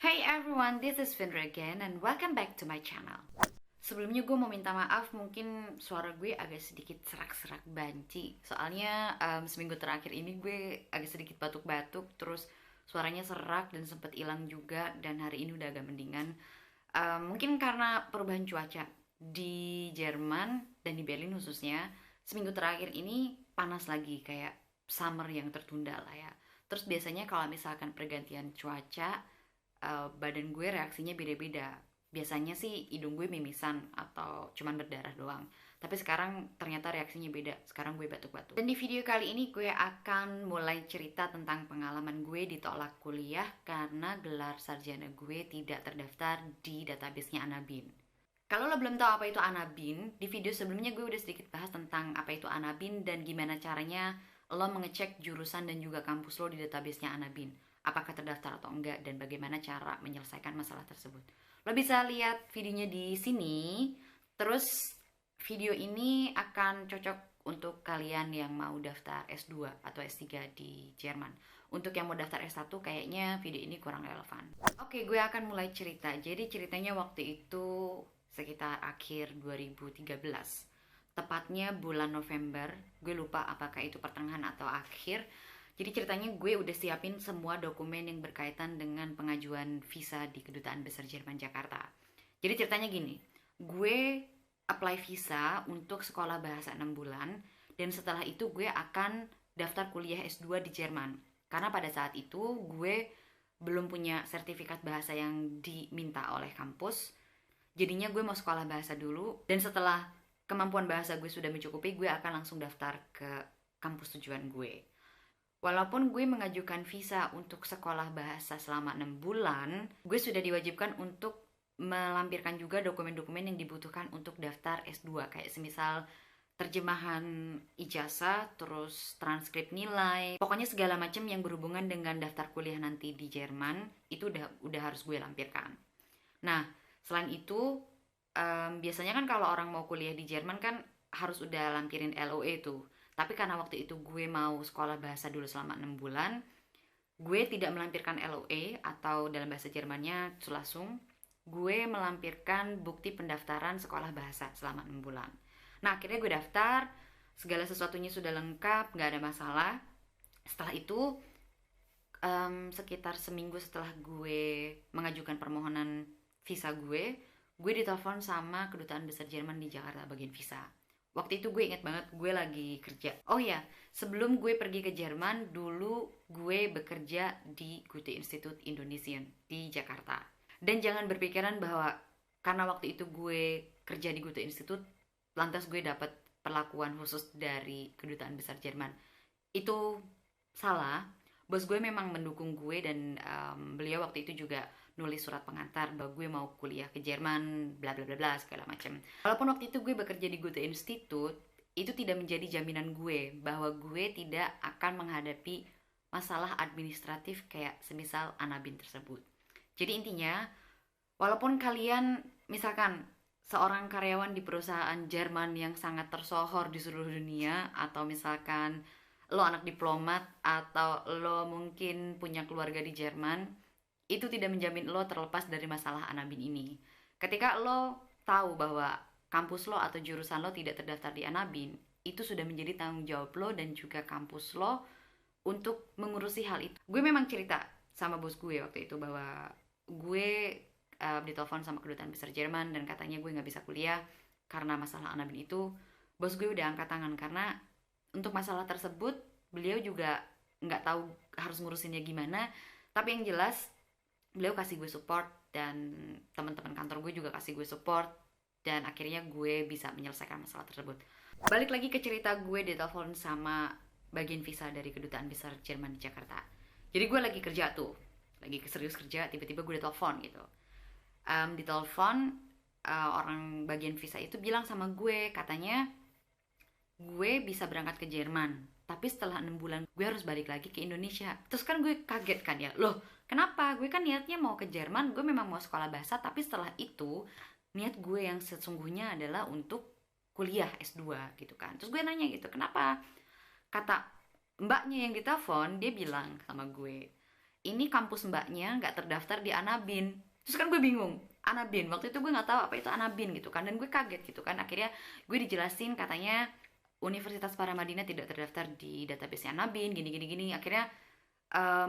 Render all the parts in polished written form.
Hey everyone, this is Vindra again and welcome back to my channel. Sebelumnya gue mau minta maaf, mungkin suara gue agak sedikit serak-serak banci. Soalnya seminggu terakhir ini gue agak sedikit batuk-batuk, terus suaranya serak dan sempet hilang juga. Dan hari ini udah agak mendingan. Mungkin karena perubahan cuaca di Jerman dan di Berlin khususnya, seminggu terakhir ini panas lagi, kayak summer yang tertunda lah ya. Terus biasanya kalau misalkan pergantian cuaca, badan gue reaksinya beda-beda. Biasanya sih hidung gue mimisan atau cuman berdarah doang. Tapi sekarang ternyata reaksinya beda. Sekarang gue batuk-batuk. Dan di video kali ini gue akan mulai cerita tentang pengalaman gue ditolak kuliah karena gelar sarjana gue tidak terdaftar di database-nya Anabin. Kalau lo belum tahu apa itu Anabin, di video sebelumnya gue udah sedikit bahas tentang apa itu Anabin dan gimana caranya lo mengecek jurusan dan juga kampus lo di database-nya Anabin. Apakah terdaftar atau enggak dan bagaimana cara menyelesaikan masalah tersebut. Lo bisa lihat videonya di sini. Terus video ini akan cocok untuk kalian yang mau daftar S2 atau S3 di Jerman. Untuk yang mau daftar S1 kayaknya video ini kurang relevan. Oke, gue akan mulai cerita. Jadi ceritanya waktu itu sekitar akhir 2013. Tepatnya bulan November. Gue lupa apakah itu pertengahan atau akhir. Jadi ceritanya gue udah siapin semua dokumen yang berkaitan dengan pengajuan visa di Kedutaan Besar Jerman Jakarta. Jadi ceritanya gini, gue apply visa untuk sekolah bahasa 6 bulan, dan setelah itu gue akan daftar kuliah S2 di Jerman. Karena pada saat itu gue belum punya sertifikat bahasa yang diminta oleh kampus, jadinya gue mau sekolah bahasa dulu, dan setelah kemampuan bahasa gue sudah mencukupi, gue akan langsung daftar ke kampus tujuan gue. Walaupun gue mengajukan visa untuk sekolah bahasa selama 6 bulan, gue sudah diwajibkan untuk melampirkan juga dokumen-dokumen yang dibutuhkan untuk daftar S2, kayak semisal terjemahan ijazah, terus transkrip nilai, pokoknya segala macam yang berhubungan dengan daftar kuliah nanti di Jerman, itu udah harus gue lampirkan. Nah, selain itu, biasanya kan kalau orang mau kuliah di Jerman kan harus udah lampirin LOE tuh. Tapi karena waktu itu gue mau sekolah bahasa dulu selama 6 bulan, gue tidak melampirkan LOE atau dalam bahasa Jermannya Zulassung. Gue melampirkan bukti pendaftaran sekolah bahasa selama 6 bulan. Nah, akhirnya gue daftar, segala sesuatunya sudah lengkap, gak ada masalah. Setelah itu, sekitar seminggu setelah gue mengajukan permohonan visa gue ditelepon sama Kedutaan Besar Jerman di Jakarta bagian visa. Waktu itu gue inget banget gue lagi kerja. Oh ya, sebelum gue pergi ke Jerman, dulu gue bekerja di Goethe Institut Indonesian di Jakarta. Dan jangan berpikiran bahwa karena waktu itu gue kerja di Goethe Institut, lantas gue dapat perlakuan khusus dari Kedutaan Besar Jerman. Itu salah. Bos gue memang mendukung gue dan beliau waktu itu juga nulis surat pengantar bahwa gue mau kuliah ke Jerman, bla bla bla bla segala macam. Walaupun waktu itu gue bekerja di Goethe Institut, itu tidak menjadi jaminan gue bahwa gue tidak akan menghadapi masalah administratif kayak semisal Anabin tersebut. Jadi intinya, walaupun kalian misalkan seorang karyawan di perusahaan Jerman yang sangat tersohor di seluruh dunia, atau misalkan lo anak diplomat, atau lo mungkin punya keluarga di Jerman, itu tidak menjamin lo terlepas dari masalah Anabin ini. Ketika lo tahu bahwa kampus lo atau jurusan lo tidak terdaftar di Anabin, itu sudah menjadi tanggung jawab lo dan juga kampus lo untuk mengurusi hal itu. Gue memang cerita sama bos gue waktu itu bahwa gue ditelepon sama Kedutaan Besar Jerman dan katanya gue nggak bisa kuliah karena masalah Anabin itu. Bos gue udah angkat tangan karena untuk masalah tersebut beliau juga nggak tahu harus ngurusinnya gimana. Tapi yang jelas beliau kasih gue support dan teman-teman kantor gue juga kasih gue support, dan akhirnya gue bisa menyelesaikan masalah tersebut. Balik lagi ke cerita gue ditelepon sama bagian visa dari Kedutaan Besar Jerman di Jakarta. Jadi gue lagi kerja tuh, lagi serius kerja, tiba-tiba gue ditelepon gitu. Ditelepon, orang bagian visa itu bilang sama gue, katanya gue bisa berangkat ke Jerman, tapi setelah 6 bulan gue harus balik lagi ke Indonesia. Terus kan gue kaget kan ya, loh kenapa? Gue kan niatnya mau ke Jerman, gue memang mau sekolah bahasa, tapi setelah itu niat gue yang sesungguhnya adalah untuk kuliah S2 gitu kan. Terus gue nanya gitu, kenapa? Kata mbaknya yang ditelepon, dia bilang sama gue, ini kampus mbaknya nggak terdaftar di Anabin. Terus kan gue bingung, Anabin, waktu itu gue nggak tahu apa itu Anabin gitu kan, dan gue kaget gitu kan. Akhirnya gue dijelasin katanya Universitas Paramadina tidak terdaftar di database Anabin, gini gini gini. Akhirnya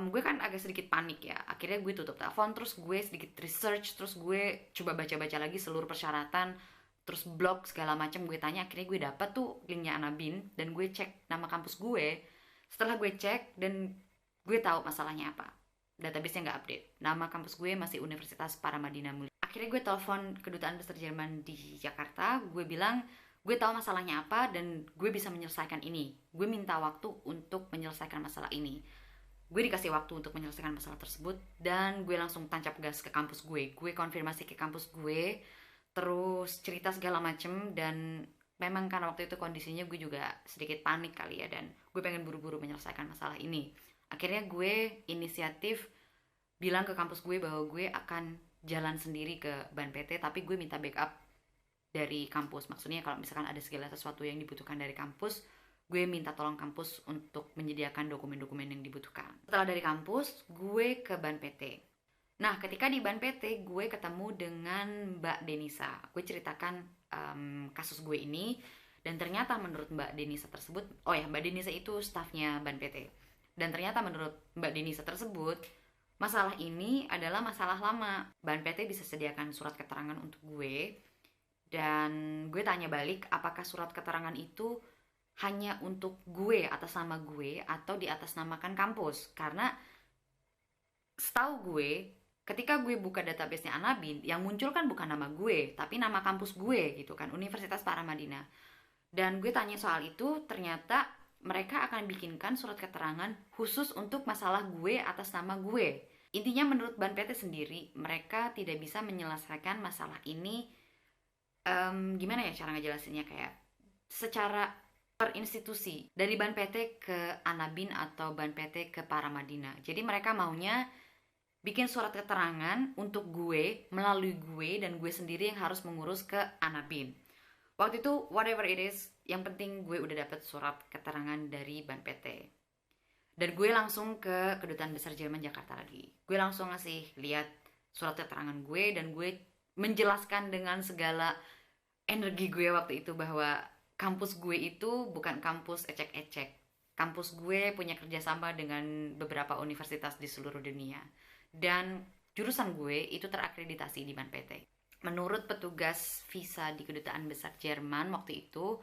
gue kan agak sedikit panik ya. Akhirnya gue tutup telepon, terus gue sedikit research, terus gue coba baca-baca lagi seluruh persyaratan, terus blog segala macam gue tanya. Akhirnya gue dapat tuh linknya Anabin, dan gue cek nama kampus gue. Setelah gue cek dan gue tahu masalahnya apa, database-nya nggak update, nama kampus gue masih Universitas Paramadina Mulia. Akhirnya gue telepon kedutaan besar Jerman di Jakarta, gue bilang gue tahu masalahnya apa dan gue bisa menyelesaikan ini. Gue minta waktu untuk menyelesaikan masalah ini. Gue dikasih waktu untuk menyelesaikan masalah tersebut, dan gue langsung tancap gas ke kampus gue. Gue konfirmasi ke kampus gue, terus cerita segala macem. Dan memang karena waktu itu kondisinya gue juga sedikit panik kali ya, dan gue pengen buru-buru menyelesaikan masalah ini. Akhirnya gue inisiatif bilang ke kampus gue bahwa gue akan jalan sendiri ke Ban PT, tapi gue minta backup dari kampus. Maksudnya kalau misalkan ada segala sesuatu yang dibutuhkan dari kampus, gue minta tolong kampus untuk menyediakan dokumen-dokumen yang dibutuhkan. Setelah dari kampus, gue ke Ban PT. Nah, ketika di Ban PT, gue ketemu dengan Mbak Denisa. Gue ceritakan kasus gue ini, dan ternyata menurut Mbak Denisa tersebut, oh ya, Mbak Denisa itu stafnya Ban PT. Dan ternyata menurut Mbak Denisa tersebut, masalah ini adalah masalah lama. Ban PT bisa sediakan surat keterangan untuk gue, dan gue tanya balik apakah surat keterangan itu hanya untuk gue atas nama gue atau di atas namakan kampus. Karena setahu gue, ketika gue buka database-nya Anabin, yang muncul kan bukan nama gue, tapi nama kampus gue gitu kan, Universitas Paramadina. Dan gue tanya soal itu, ternyata mereka akan bikinkan surat keterangan khusus untuk masalah gue atas nama gue. Intinya menurut Ban PT sendiri, mereka tidak bisa menyelesaikan masalah ini, gimana ya cara ngejelasinnya, kayak secara per institusi, dari Ban PT ke Anabin atau Ban PT ke Paramadina. Jadi mereka maunya bikin surat keterangan untuk gue, melalui gue, dan gue sendiri yang harus mengurus ke Anabin. Waktu itu whatever it is, yang penting gue udah dapet surat keterangan dari Ban PT. Dan gue langsung ke Kedutaan Besar Jerman Jakarta lagi. Gue langsung ngasih lihat surat keterangan gue, dan gue menjelaskan dengan segala energi gue waktu itu bahwa kampus gue itu bukan kampus ecek-ecek. Kampus gue punya kerjasama dengan beberapa universitas di seluruh dunia, dan jurusan gue itu terakreditasi di Ban PT. Menurut petugas visa di Kedutaan Besar Jerman waktu itu,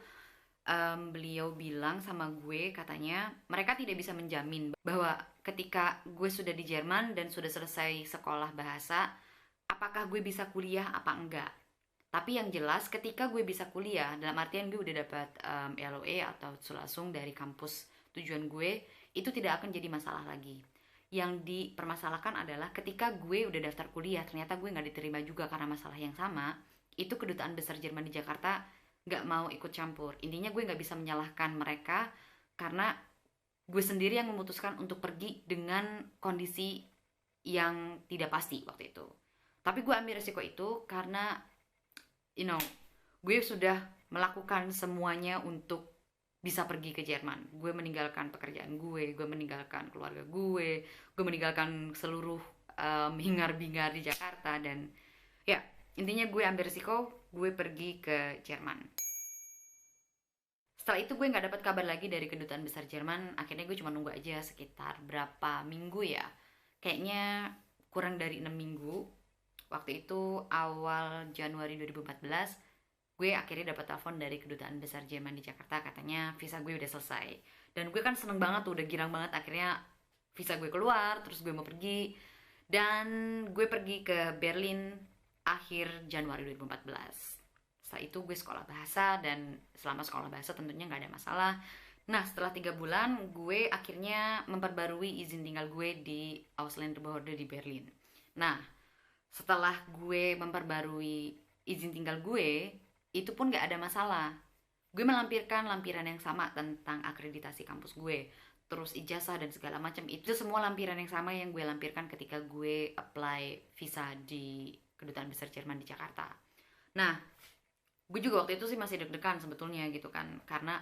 beliau bilang sama gue, katanya mereka tidak bisa menjamin bahwa ketika gue sudah di Jerman dan sudah selesai sekolah bahasa, apakah gue bisa kuliah apa enggak. Tapi yang jelas ketika gue bisa kuliah, dalam artian gue udah dapat LOE atau langsung dari kampus tujuan gue, itu tidak akan jadi masalah lagi. Yang dipermasalahkan adalah ketika gue udah daftar kuliah, ternyata gue nggak diterima juga karena masalah yang sama. Itu Kedutaan Besar Jerman di Jakarta nggak mau ikut campur. Intinya gue nggak bisa menyalahkan mereka, karena gue sendiri yang memutuskan untuk pergi dengan kondisi yang tidak pasti waktu itu. Tapi gue ambil resiko itu karena gue sudah melakukan semuanya untuk bisa pergi ke Jerman. Gue meninggalkan pekerjaan gue meninggalkan keluarga gue meninggalkan seluruh hingar-bingar di Jakarta, dan ya, intinya gue ambil resiko, gue pergi ke Jerman. Setelah itu gue nggak dapat kabar lagi dari Kedutaan Besar Jerman. Akhirnya gue cuma nunggu aja sekitar berapa minggu ya. Kayaknya kurang dari 6 minggu. Waktu itu awal Januari 2014, gue akhirnya dapat telepon dari Kedutaan Besar Jerman di Jakarta, katanya visa gue udah selesai. Dan gue kan seneng banget tuh, udah girang banget, akhirnya visa gue keluar, terus gue mau pergi. Dan gue pergi ke Berlin akhir Januari 2014. Setelah itu gue sekolah bahasa, dan selama sekolah bahasa tentunya gak ada masalah. Nah, setelah 3 bulan, gue akhirnya memperbarui izin tinggal gue di Ausländerbehörde di Berlin. Nah, setelah gue memperbarui izin tinggal gue, itu pun gak ada masalah. Gue melampirkan lampiran yang sama tentang akreditasi kampus gue, terus ijazah dan segala macam. Itu semua lampiran yang sama yang gue lampirkan ketika gue apply visa di Kedutaan Besar Jerman di Jakarta. Nah, gue juga waktu itu sih masih deg-degan sebetulnya gitu kan, karena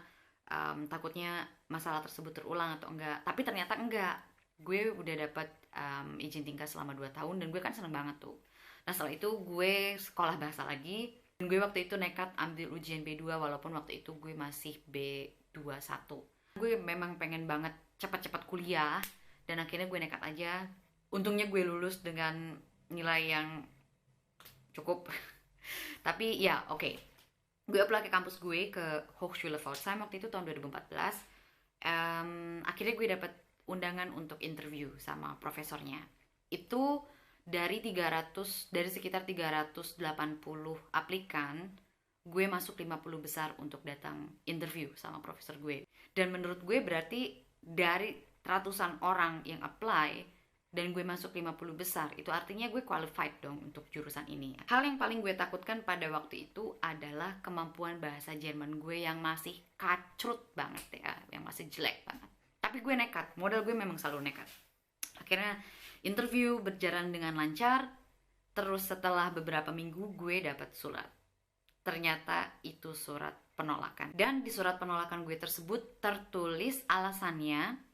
takutnya masalah tersebut terulang atau enggak. Tapi ternyata enggak. Gue udah dapat izin tinggal selama 2 tahun, dan gue kan seneng banget tuh. Nah setelah itu gue sekolah bahasa lagi, dan gue waktu itu nekat ambil ujian B2 walaupun waktu itu gue masih B21. Gue memang pengen banget cepat-cepat kuliah, dan akhirnya gue nekat aja. Untungnya gue lulus dengan nilai yang cukup. Tapi ya oke. Gue apply ke kampus gue, ke Hochschule Pforzheim waktu itu tahun 2014. Akhirnya gue dapet undangan untuk interview sama profesornya. Itu dari sekitar 380 aplikan, gue masuk 50 besar untuk datang interview sama profesor gue. Dan menurut gue berarti dari ratusan orang yang apply dan gue masuk 50 besar, itu artinya gue qualified dong untuk jurusan ini. Hal yang paling gue takutkan pada waktu itu adalah kemampuan bahasa Jerman gue yang masih kacrut banget ya, yang masih jelek banget. Tapi gue nekat, modal gue memang selalu nekat. Akhirnya interview berjalan dengan lancar, terus setelah beberapa minggu gue dapat surat. Ternyata itu surat penolakan. Dan di surat penolakan gue tersebut tertulis alasannya,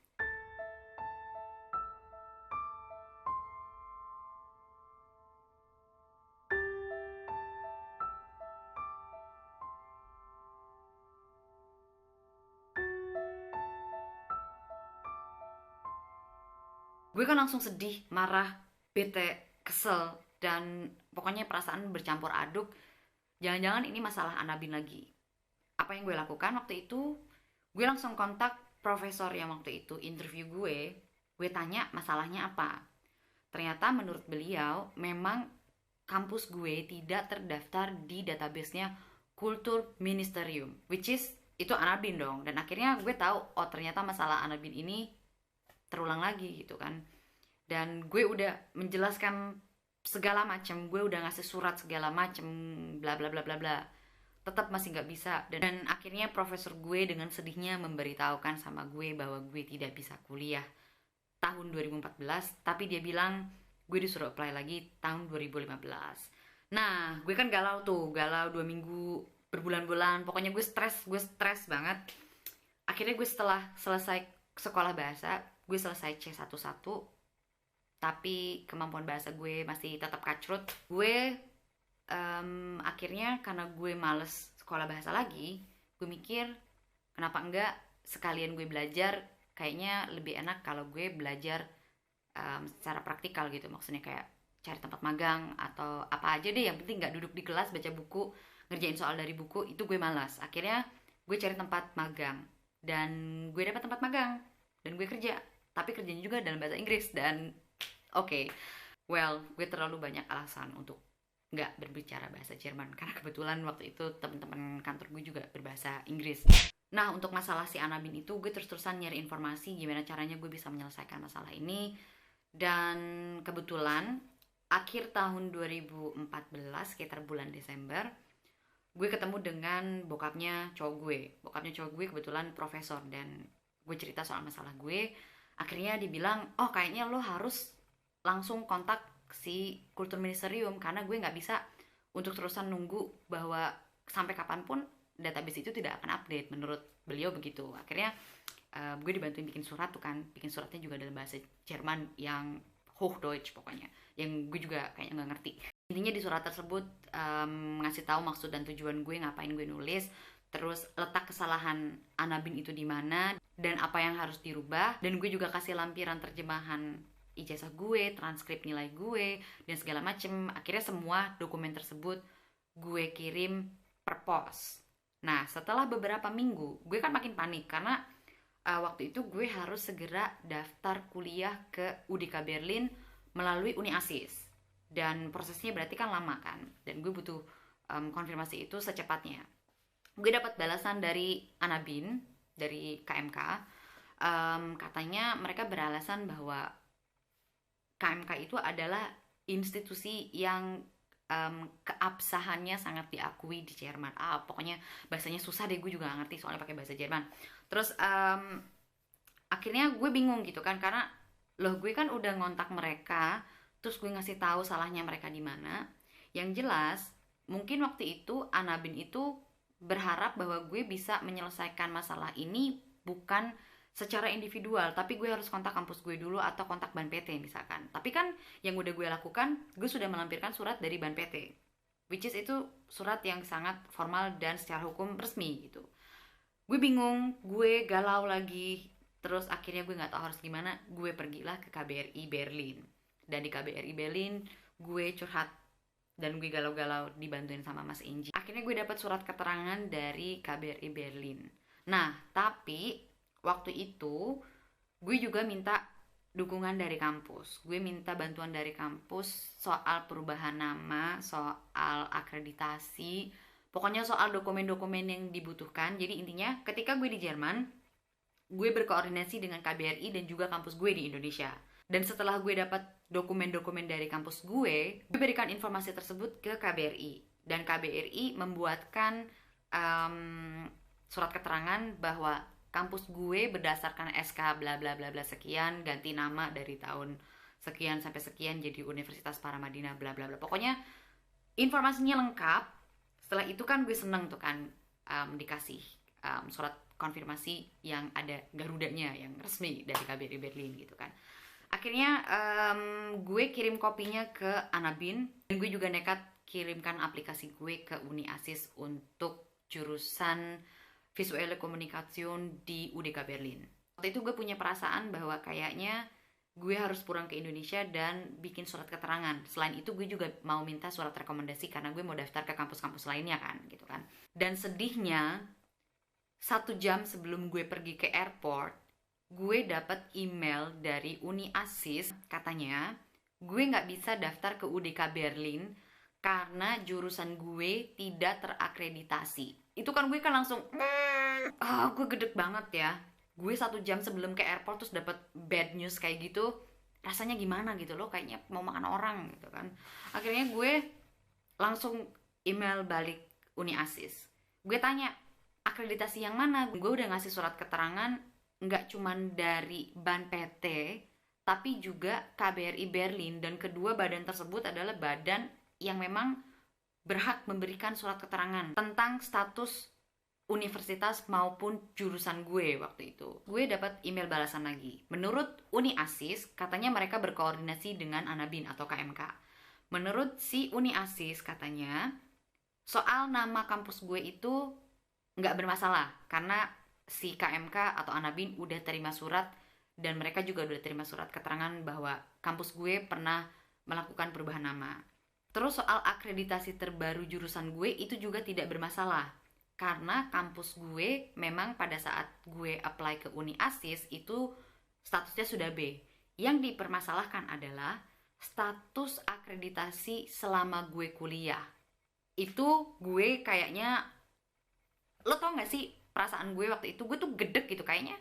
gue kan langsung sedih, marah, bete, kesel, dan pokoknya perasaan bercampur aduk. Jangan-jangan ini masalah Anabin lagi. Apa yang gue lakukan waktu itu, gue langsung kontak profesor yang waktu itu interview gue tanya masalahnya apa. Ternyata menurut beliau, memang kampus gue tidak terdaftar di database-nya Kulturministerium, which is itu Anabin dong. Dan akhirnya gue tahu, oh ternyata masalah Anabin ini terulang lagi gitu kan. Dan gue udah menjelaskan segala macam, gue udah ngasih surat segala macam, bla bla bla bla bla, tetap masih nggak bisa. Dan akhirnya profesor gue dengan sedihnya memberitahukan sama gue bahwa gue tidak bisa kuliah tahun 2014, tapi dia bilang gue disuruh apply lagi tahun 2015. Nah gue kan galau 2 minggu, berbulan-bulan, pokoknya gue stres banget. Akhirnya gue setelah selesai sekolah bahasa, gue selesai C11, tapi kemampuan bahasa gue masih tetap kacrut. Gue akhirnya karena gue males sekolah bahasa lagi, gue mikir kenapa enggak sekalian gue belajar. Kayaknya lebih enak kalau gue belajar secara praktikal gitu, maksudnya kayak cari tempat magang atau apa aja deh, yang penting nggak duduk di kelas baca buku, ngerjain soal dari buku, itu gue malas. Akhirnya gue cari tempat magang, dan gue dapat tempat magang, dan gue kerja, tapi kerjanya juga dalam bahasa Inggris. Dan oke, well, gue terlalu banyak alasan untuk nggak berbicara bahasa Jerman, karena kebetulan waktu itu teman-teman kantor gue juga berbahasa Inggris. Nah, untuk masalah si Anabin itu, gue terus-terusan nyari informasi gimana caranya gue bisa menyelesaikan masalah ini. Dan kebetulan akhir tahun 2014, sekitar bulan Desember, gue ketemu dengan bokapnya cowok gue kebetulan profesor, dan gue cerita soal masalah gue. Akhirnya dibilang, oh kayaknya lo harus langsung kontak si Kulturministerium, karena gue nggak bisa untuk terusan nunggu bahwa sampai kapanpun database itu tidak akan update, menurut beliau begitu. Akhirnya gue dibantuin bikin surat tuh kan, bikin suratnya juga dalam bahasa Jerman yang Hochdeutsch pokoknya, yang gue juga kayaknya nggak ngerti. Intinya di surat tersebut ngasih tahu maksud dan tujuan gue, ngapain gue nulis, terus letak kesalahan Anabin itu di mana, dan apa yang harus dirubah. Dan gue juga kasih lampiran terjemahan ijazah gue, transkrip nilai gue, dan segala macem. Akhirnya semua dokumen tersebut gue kirim per pos. Nah setelah beberapa minggu, gue kan makin panik karena waktu itu gue harus segera daftar kuliah ke UDK Berlin melalui Uni Asis, dan prosesnya berarti kan lama kan, dan gue butuh konfirmasi itu secepatnya. Gue dapat balasan dari Anabin, dari KMK, katanya mereka beralasan bahwa KMK itu adalah institusi yang keabsahannya sangat diakui di Jerman. Pokoknya bahasanya susah deh, gue juga gak ngerti soalnya pakai bahasa Jerman. Terus akhirnya gue bingung gitu kan, karena loh gue kan udah ngontak mereka, terus gue ngasih tahu salahnya mereka di mana. Yang jelas mungkin waktu itu Anabin itu berharap bahwa gue bisa menyelesaikan masalah ini bukan secara individual, tapi gue harus kontak kampus gue dulu atau kontak Ban PT misalkan. Tapi kan yang udah gue lakukan, gue sudah melampirkan surat dari Ban PT, which is itu surat yang sangat formal dan secara hukum resmi gitu. Gue bingung, gue galau lagi, terus akhirnya gue nggak tahu harus gimana. Gue pergilah ke KBRI Berlin, dan di KBRI Berlin gue curhat dan gue galau-galau dibantuin sama Mas Inji. Akhirnya gue dapat surat keterangan dari KBRI Berlin. Nah, tapi waktu itu gue juga minta dukungan dari kampus. Gue minta bantuan dari kampus soal perubahan nama, soal akreditasi, pokoknya soal dokumen-dokumen yang dibutuhkan. Jadi intinya ketika gue di Jerman, gue berkoordinasi dengan KBRI dan juga kampus gue di Indonesia. Dan setelah gue dapat dokumen-dokumen dari kampus gue berikan informasi tersebut ke KBRI. Dan KBRI membuatkan surat keterangan bahwa kampus gue berdasarkan SK bla bla bla bla sekian ganti nama dari tahun sekian sampai sekian jadi Universitas Paramadina bla bla bla. Pokoknya informasinya lengkap. Setelah itu kan gue seneng tuh kan dikasih surat konfirmasi yang ada garudanya yang resmi dari KBRI Berlin gitu kan. Akhirnya gue kirim kopinya ke Anabin, dan gue juga nekat kirimkan aplikasi gue ke Uni Asis untuk jurusan Visuelle Kommunikation di UDK Berlin. Waktu itu gue punya perasaan bahwa kayaknya gue harus pulang ke Indonesia dan bikin surat keterangan. Selain itu gue juga mau minta surat rekomendasi karena gue mau daftar ke kampus-kampus lainnya kan, gitu kan. Dan sedihnya 1 jam sebelum gue pergi ke airport, gue dapat email dari Uni Asis, katanya gue nggak bisa daftar ke UDK Berlin karena jurusan gue tidak terakreditasi. Itu kan gue kan langsung gue gedek banget ya. Gue 1 jam sebelum ke airport terus dapat bad news kayak gitu, rasanya gimana gitu loh, kayaknya mau makan orang gitu kan. Akhirnya gue langsung email balik Uni Asis. Gue tanya, akreditasi yang mana? Gue udah ngasih surat keterangan nggak cuman dari Ban PT, tapi juga KBRI Berlin, dan kedua badan tersebut adalah badan yang memang berhak memberikan surat keterangan tentang status universitas maupun jurusan gue waktu itu. Gue dapat email balasan lagi. Menurut Uni Asis, katanya mereka berkoordinasi dengan Anabin atau KMK. Menurut si Uni Asis, katanya soal nama kampus gue itu nggak bermasalah karena si KMK atau Anabin udah terima surat, dan mereka juga udah terima surat keterangan bahwa kampus gue pernah melakukan perubahan nama. Terus soal akreditasi terbaru jurusan gue itu juga tidak bermasalah karena kampus gue memang pada saat gue apply ke Uni Asis itu statusnya sudah B. Yang dipermasalahkan adalah status akreditasi selama gue kuliah. Itu gue kayaknya, lo tau gak sih perasaan gue waktu itu? Gue tuh gedek gitu, kayaknya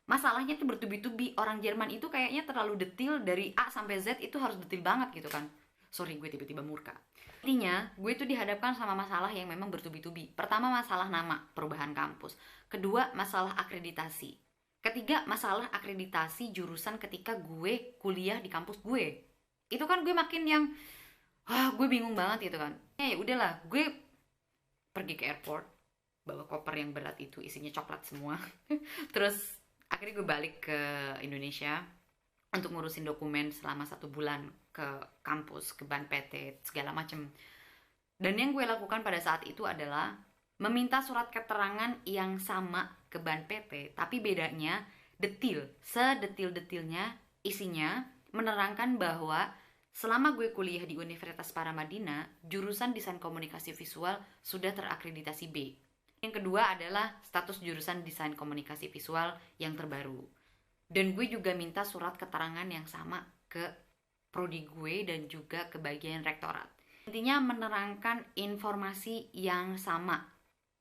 masalahnya tuh bertubi-tubi. Orang Jerman itu kayaknya terlalu detail, dari A sampai Z itu harus detail banget gitu kan. Sorry, gue tiba-tiba murka. Intinya, gue tuh dihadapkan sama masalah yang memang bertubi-tubi. Pertama, masalah nama, perubahan kampus. Kedua, masalah akreditasi. Ketiga, masalah akreditasi jurusan ketika gue kuliah di kampus gue. Itu kan gue makin yang, gue bingung banget gitu kan. Ya udahlah, gue pergi ke airport, bawa koper yang berat itu isinya coklat semua. Terus akhirnya gue balik ke Indonesia untuk ngurusin dokumen selama 1 bulan ke kampus, ke Ban PT, segala macem. Dan yang gue lakukan pada saat itu adalah meminta surat keterangan yang sama ke Ban PT, tapi bedanya detil, sedetil-detilnya isinya menerangkan bahwa selama gue kuliah di Universitas Paramadina, jurusan Desain Komunikasi Visual sudah terakreditasi B. Yang kedua adalah status jurusan Desain Komunikasi Visual yang terbaru. Dan gue juga minta surat keterangan yang sama ke prodi gue dan juga ke bagian rektorat. Intinya menerangkan informasi yang sama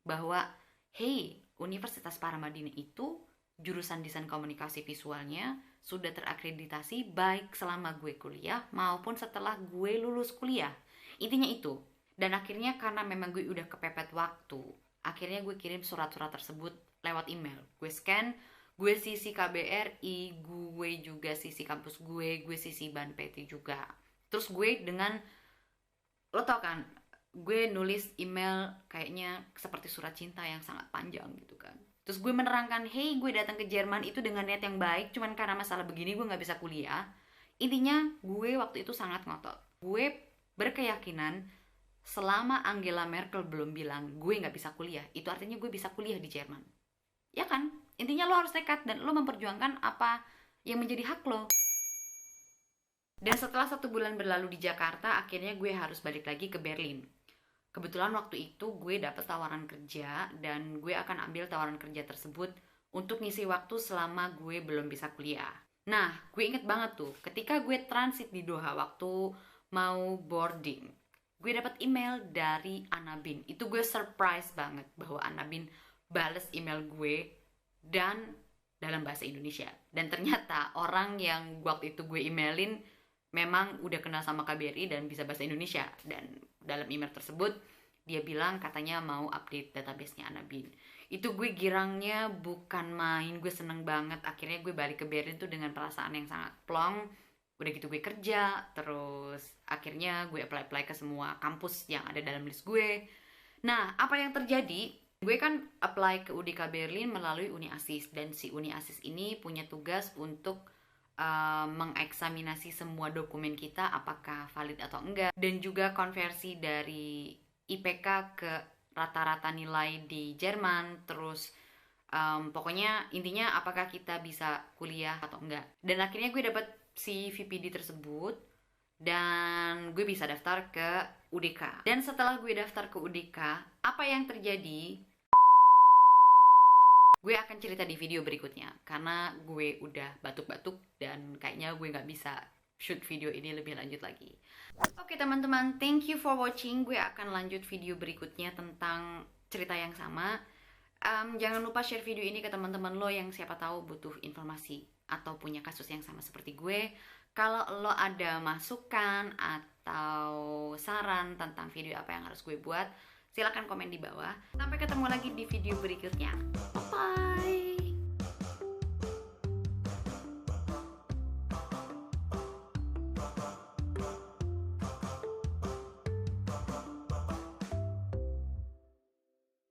bahwa hey, Universitas Paramadina itu jurusan Desain Komunikasi Visualnya sudah terakreditasi baik selama gue kuliah maupun setelah gue lulus kuliah. Intinya itu. Dan akhirnya karena memang gue udah kepepet waktu, akhirnya gue kirim surat-surat tersebut lewat email. Gue scan, gue sisi KBRI, gue juga sisi kampus gue sisi Ban PT juga. Terus gue dengan, lo tau kan, gue nulis email kayaknya seperti surat cinta yang sangat panjang gitu kan. Terus gue menerangkan, hey gue datang ke Jerman itu dengan niat yang baik, cuman karena masalah begini gue nggak bisa kuliah. Intinya gue waktu itu sangat ngotot. Gue berkeyakinan selama Angela Merkel belum bilang gue nggak bisa kuliah, itu artinya gue bisa kuliah di Jerman. Ya kan? Intinya lo harus nekat dan lo memperjuangkan apa yang menjadi hak lo. Dan setelah 1 bulan berlalu di Jakarta, akhirnya gue harus balik lagi ke Berlin. Kebetulan waktu itu gue dapet tawaran kerja dan gue akan ambil tawaran kerja tersebut untuk ngisi waktu selama gue belum bisa kuliah. Nah, gue inget banget tuh ketika gue transit di Doha waktu mau boarding. Gue dapet email dari Anabin. Itu gue surprise banget bahwa Anabin bales email gue dan dalam bahasa Indonesia. Dan ternyata orang yang waktu itu gue emailin memang udah kenal sama KBRI dan bisa bahasa Indonesia. Dan dalam email tersebut dia bilang katanya mau update database-nya Anabin. Itu gue girangnya bukan main, gue seneng banget. Akhirnya gue balik ke Berlin tuh dengan perasaan yang sangat plong. Udah gitu gue kerja, terus akhirnya gue apply ke semua kampus yang ada dalam list gue. Nah, apa yang terjadi? Gue kan apply ke UDK Berlin melalui Uni Asis, dan si Uni Asis ini punya tugas untuk mengeksaminasi semua dokumen kita apakah valid atau enggak, dan juga konversi dari IPK ke rata-rata nilai di Jerman. Terus pokoknya intinya apakah kita bisa kuliah atau enggak. Dan akhirnya gue dapet si VPD tersebut dan gue bisa daftar ke UDK. Dan setelah gue daftar ke UDK, apa yang terjadi? Gue akan cerita di video berikutnya karena gue udah batuk-batuk dan kayaknya gue nggak bisa shoot video ini lebih lanjut lagi. Oke teman-teman, thank you for watching. Gue akan lanjut video berikutnya tentang cerita yang sama. Jangan lupa share video ini ke teman-teman lo yang siapa tahu butuh informasi atau punya kasus yang sama seperti gue. Kalau lo ada masukan atau saran tentang video apa yang harus gue buat, silakan komen di bawah. Sampai ketemu lagi di video berikutnya. Bye!